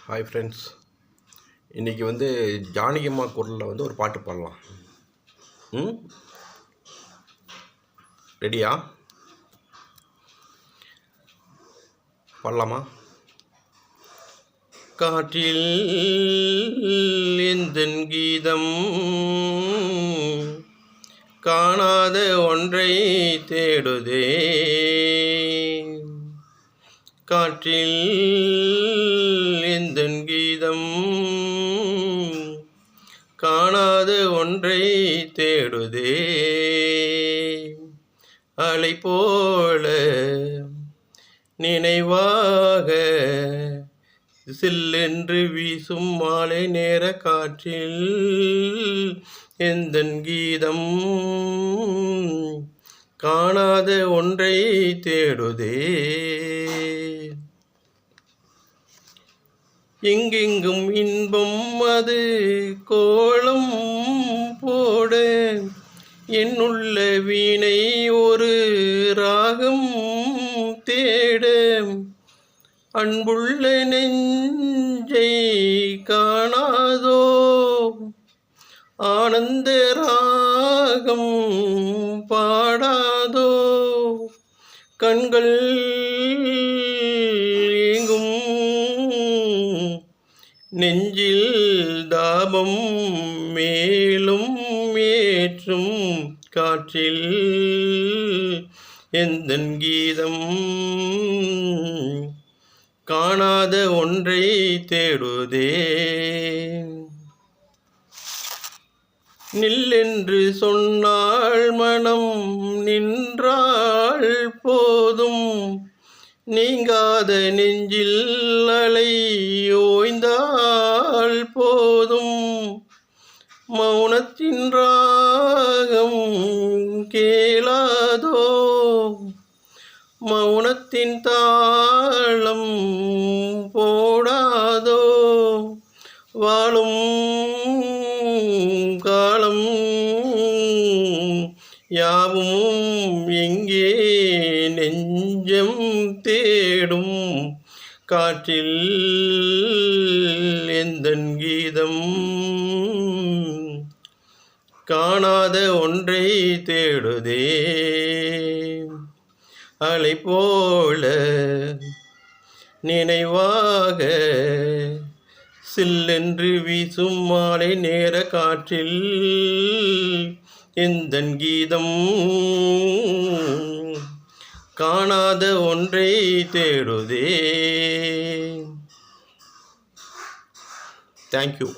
Hi friends, இன்றைக்கி ஜானகி அம்மா குரலில் ஒரு பாட்டு பாடலாம். ரெடியா? பாடலாமா? காற்றில் எந்தன் கீதம் காணாத ஒன்றை தேடுதே, காற்றில் எந்தன் கீதம் காணாத ஒன்றை தேடுதே, அலை போல நினைவாக சில்லென்று வீசும் மாலை நேர காற்றில் எந்தன் கீதம் காணாத ஒன்றை தேடுதே, எங்கெங்கும் இன்பம் அது கோலம் போட என்னுள்ள வீணை ஒரு ராகம் தேட, அன்புள்ள நெஞ்சை காணாதோ ஆனந்த ராகம் பாடாதோ, கண்கள் ஏங்கும் நெஞ்சில் தாபம் மேலும் ஏற்றும் காற்றில் எந்தன் கீதம் காணாத ஒன்றை தேடுதே, நில்லென்று சொன்னால் மனம் நின்றால் போதும், நீங்காத நெஞ்சில் அலை ஓய்ந்தால் போதும், மௌனத்தின் ராகம் கேளாதோ மௌனத்தின் தாளம் போடாதோ, வாழும் காலம் யாவும் எங்கே நெஞ்சம் தேடும் காற்றில் எந்தன் கீதம் காணாத ஒன்றை தேடுதே, அலை போல நினைவாக சில்லென்று வீசும் மாலை நேர காற்றில் எந்தன் கீதம் காணாத ஒன்றை தேடுதே. தேங்க்யூ.